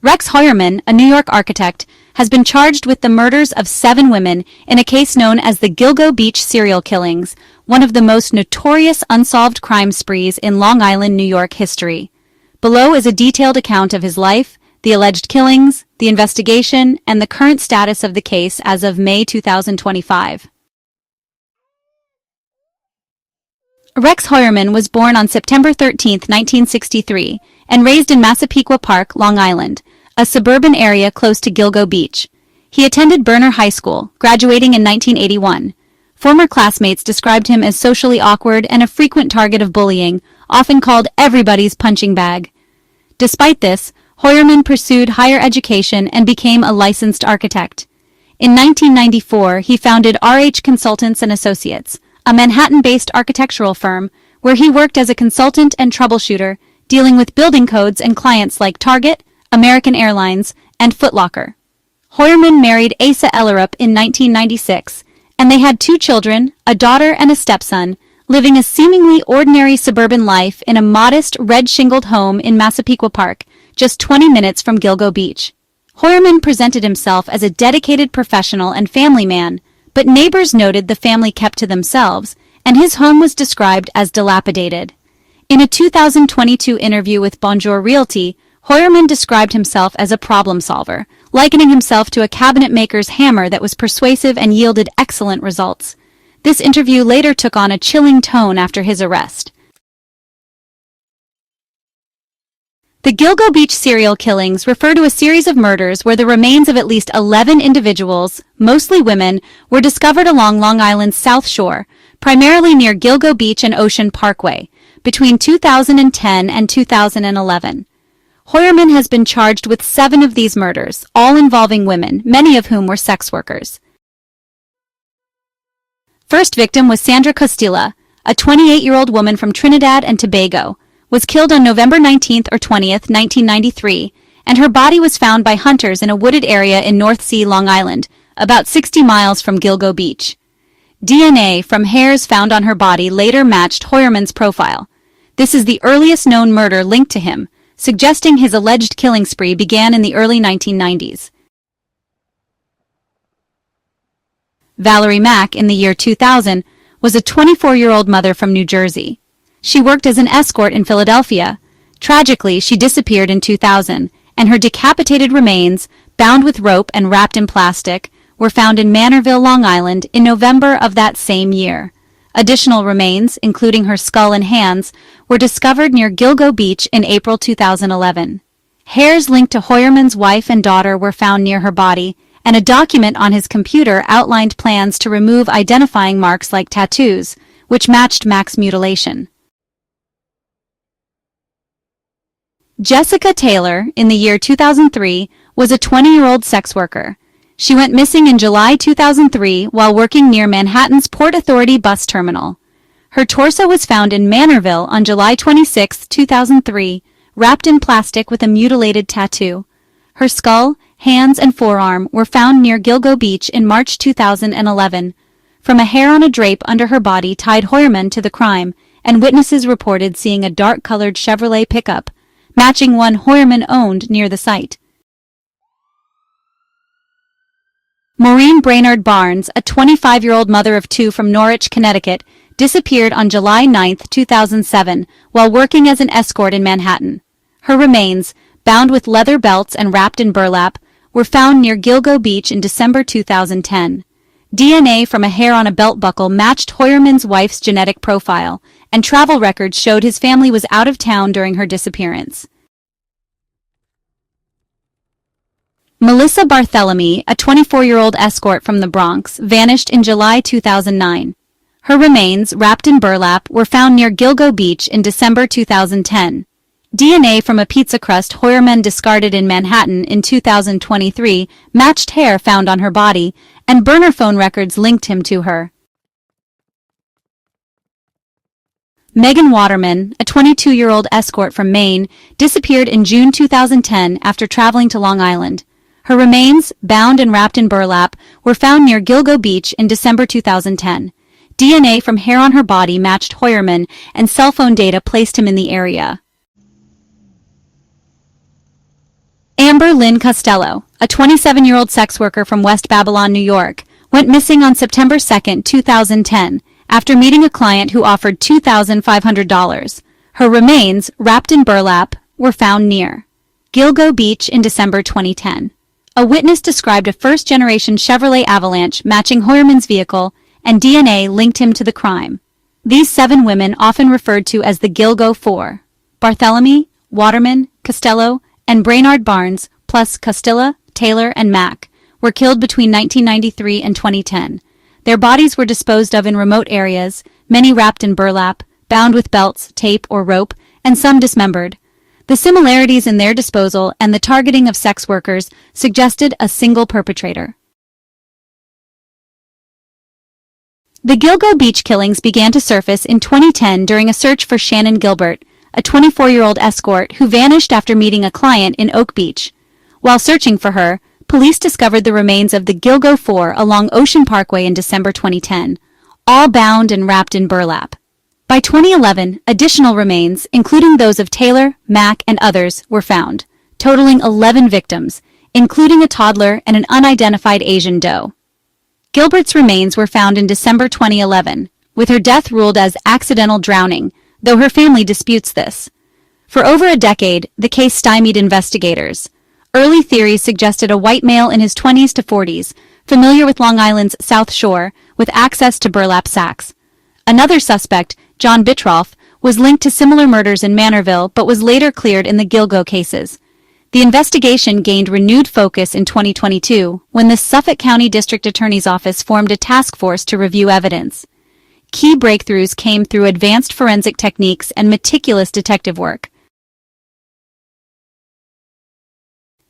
Rex Heuermann, a New York architect, has been charged with the murders of 7 women in a case known as the Gilgo Beach serial killings, one of the most notorious unsolved crime sprees in Long Island, New York history. Below is a detailed account of his life, the alleged killings, the investigation, and the current status of the case as of May 2025. Rex Heuermann was born on September 13, 1963, and raised in Massapequa Park, Long Island, a suburban area close to Gilgo Beach. He attended Berner High School, graduating in 1981. Former classmates described him as socially awkward and a frequent target of bullying, often called everybody's punching bag. Despite this, Heuermann pursued higher education and became a licensed architect. In 1994, he founded RH Consultants and Associates, a Manhattan-based architectural firm, where he worked as a consultant and troubleshooter, dealing with building codes and clients like Target, American Airlines, and Foot Locker. Heuermann married Asa Ellerup in 1996, and they had 2 children, a daughter and a stepson, living a seemingly ordinary suburban life in a modest red-shingled home in Massapequa Park, just 20 minutes from Gilgo Beach. Heuermann presented himself as a dedicated professional and family man, but neighbors noted the family kept to themselves, and his home was described as dilapidated. In a 2022 interview with Bonjour Realty, Heuermann described himself as a problem solver, likening himself to a cabinet maker's hammer that was persuasive and yielded excellent results. This interview later took on a chilling tone after his arrest. The Gilgo Beach serial killings refer to a series of murders where the remains of at least 11 individuals, mostly women, were discovered along Long Island's South Shore, primarily near Gilgo Beach and Ocean Parkway, between 2010 and 2011. Heuermann has been charged with 7 of these murders, all involving women, many of whom were sex workers. First victim was Sandra Costilla, a 28-year-old woman from Trinidad and Tobago, was killed on November 19 or 20, 1993, and her body was found by hunters in a wooded area in North Sea, Long Island, about 60 miles from Gilgo Beach. DNA from hairs found on her body later matched Heuermann's profile. This is the earliest known murder linked to him, suggesting his alleged killing spree began in the early 1990s. Valerie Mack, in the year 2000, was a 24-year-old mother from New Jersey. She worked as an escort in Philadelphia. Tragically, she disappeared in 2000, and her decapitated remains, bound with rope and wrapped in plastic, were found in Manorville, Long Island, in November of that same year. Additional remains, including her skull and hands, were discovered near Gilgo Beach in April 2011. Hairs linked to Heuermann's wife and daughter were found near her body, and a document on his computer outlined plans to remove identifying marks like tattoos, which matched Mack's mutilation. Jessica Taylor, in the year 2003, was a 20-year-old sex worker. She went missing in July 2003 while working near Manhattan's Port Authority bus terminal. Her torso was found in Manorville on July 26, 2003, wrapped in plastic with a mutilated tattoo. Her skull, hands, and forearm were found near Gilgo Beach in March 2011. From a hair on a drape under her body tied Heuermann to the crime, and witnesses reported seeing a dark-colored Chevrolet pickup, matching one Heuermann owned near the site. Maureen Brainerd Barnes, a 25-year-old mother of 2 from Norwich, Connecticut, disappeared on July 9, 2007, while working as an escort in Manhattan. Her remains, bound with leather belts and wrapped in burlap, were found near Gilgo Beach in December 2010. DNA from a hair on a belt buckle matched Heuermann's wife's genetic profile, and travel records showed his family was out of town during her disappearance. Melissa Barthelemy, a 24-year-old escort from the Bronx, vanished in July 2009. Her remains, wrapped in burlap, were found near Gilgo Beach in December 2010. DNA from a pizza crust Heuermann discarded in Manhattan in 2023 matched hair found on her body, and burner phone records linked him to her. Megan Waterman, a 22-year-old escort from Maine, disappeared in June 2010 after traveling to Long Island. Her remains, bound and wrapped in burlap, were found near Gilgo Beach in December 2010. DNA from hair on her body matched Heuermann, and cell phone data placed him in the area. Amber Lynn Costello, a 27-year-old sex worker from West Babylon, New York, went missing on September 2, 2010, after meeting a client who offered $2,500. Her remains, wrapped in burlap, were found near Gilgo Beach in December 2010. A witness described a first-generation Chevrolet Avalanche matching Heuermann's vehicle, and DNA linked him to the crime. These 7 women, often referred to as the Gilgo Four, Barthélemy, Waterman, Costello, and Brainard Barnes, plus Costilla, Taylor, and Mack, were killed between 1993 and 2010. Their bodies were disposed of in remote areas, many wrapped in burlap, bound with belts, tape, or rope, and some dismembered. The similarities in their disposal and the targeting of sex workers suggested a single perpetrator. The Gilgo Beach killings began to surface in 2010 during a search for Shannon Gilbert, a 24-year-old escort who vanished after meeting a client in Oak Beach. While searching for her, police discovered the remains of the Gilgo Four along Ocean Parkway in December 2010, all bound and wrapped in burlap. By 2011, additional remains, including those of Taylor, Mack, and others, were found, totaling 11 victims, including a toddler and an unidentified Asian doe. Gilbert's remains were found in December 2011, with her death ruled as accidental drowning, though her family disputes this. For over a decade, the case stymied investigators. Early theories suggested a white male in his 20s to 40s, familiar with Long Island's South Shore, with access to burlap sacks. Another suspect, John Bittrolf, was linked to similar murders in Manorville but was later cleared in the Gilgo cases. The investigation gained renewed focus in 2022 when the Suffolk County District Attorney's Office formed a task force to review evidence. Key breakthroughs came through advanced forensic techniques and meticulous detective work.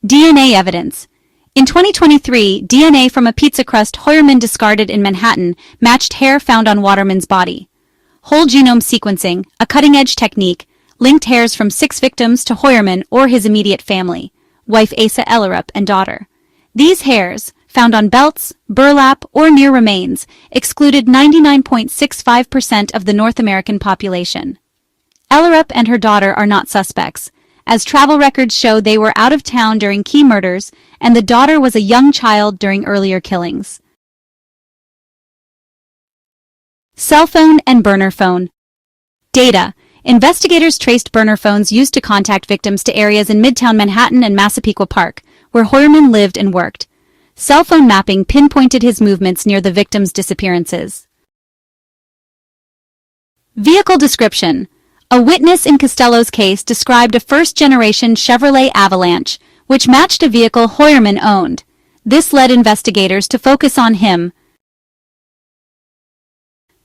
DNA evidence. In 2023, DNA from a pizza crust Heuermann discarded in Manhattan matched hair found on Waterman's body. Whole genome sequencing, a cutting-edge technique, linked hairs from 6 victims to Heuermann or his immediate family, wife Asa Ellerup and daughter. These hairs, found on belts, burlap, or near remains, excluded 99.65% of the North American population. Ellerup and her daughter are not suspects, as travel records show they were out of town during key murders, and the daughter was a young child during earlier killings. Cell phone and burner phone. Data. Investigators traced burner phones used to contact victims to areas in Midtown Manhattan and Massapequa Park, where Heuermann lived and worked. Cell phone mapping pinpointed his movements near the victims' disappearances. Vehicle description. A witness in Costello's case described a first-generation Chevrolet Avalanche, which matched a vehicle Heuermann owned. This led investigators to focus on him.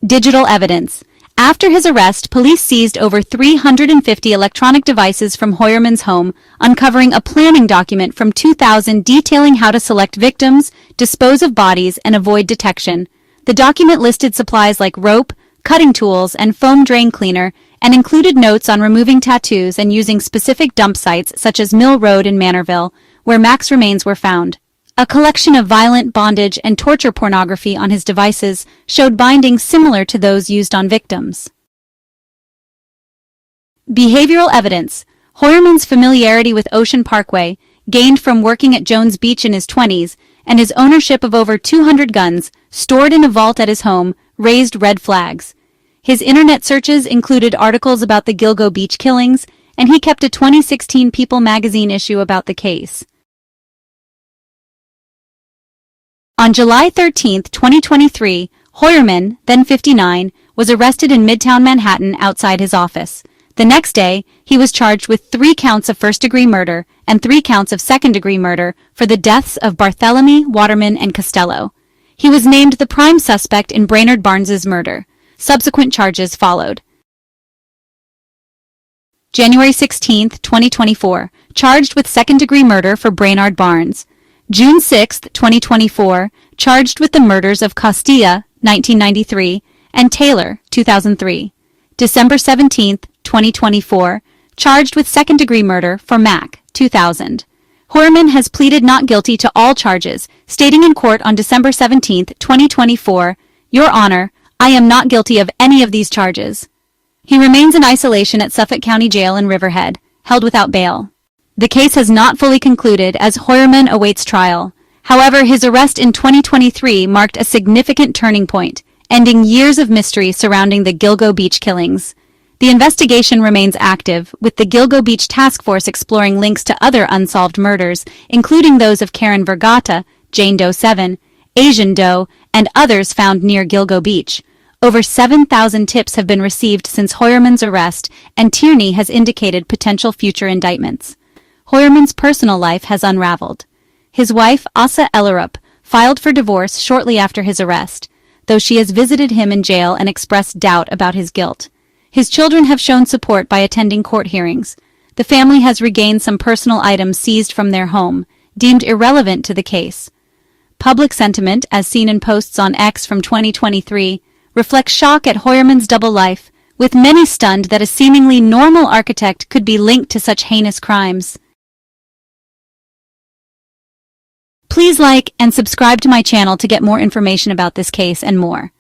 Digital evidence. After his arrest, police seized over 350 electronic devices from Heuermann's home, uncovering a planning document from 2000 detailing how to select victims, dispose of bodies, and avoid detection. The document listed supplies like rope, cutting tools, and foam drain cleaner, and included notes on removing tattoos and using specific dump sites such as Mill Road in Manorville, where Mack's remains were found. A collection of violent bondage and torture pornography on his devices showed bindings similar to those used on victims. Behavioral evidence. Heuermann's familiarity with Ocean Parkway, gained from working at Jones Beach in his 20s, and his ownership of over 200 guns, stored in a vault at his home, raised red flags. His internet searches included articles about the Gilgo Beach killings, and he kept a 2016 People magazine issue about the case. On July 13, 2023, Heuermann, then 59, was arrested in Midtown Manhattan outside his office. The next day, he was charged with 3 counts of first-degree murder and 3 counts of second-degree murder for the deaths of Barthélemy, Waterman, and Costello. He was named the prime suspect in Brainard Barnes's murder. Subsequent charges followed. January 16, 2024, charged with second-degree murder for Brainard Barnes. June 6, 2024, charged with the murders of Costilla, 1993, and Taylor, 2003. December 17, 2024, charged with second-degree murder for Mack, 2000. Heuermann has pleaded not guilty to all charges, stating in court on December 17, 2024, "Your Honor, I am not guilty of any of these charges." He remains in isolation at Suffolk County Jail in Riverhead, held without bail. The case has not fully concluded as Heuermann awaits trial. However, his arrest in 2023 marked a significant turning point, ending years of mystery surrounding the Gilgo Beach killings. The investigation remains active, with the Gilgo Beach Task Force exploring links to other unsolved murders, including those of Karen Vergata, Jane Doe 7, Asian Doe, and others found near Gilgo Beach. Over 7,000 tips have been received since Heuermann's arrest, and Tierney has indicated potential future indictments. Heuermann's personal life has unraveled. His wife, Asa Ellerup, filed for divorce shortly after his arrest, though she has visited him in jail and expressed doubt about his guilt. His children have shown support by attending court hearings. The family has regained some personal items seized from their home, deemed irrelevant to the case. Public sentiment, as seen in posts on X from 2023, reflects shock at Heuermann's double life, with many stunned that a seemingly normal architect could be linked to such heinous crimes. Please like and subscribe to my channel to get more information about this case and more.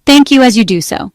Thank you as you do so.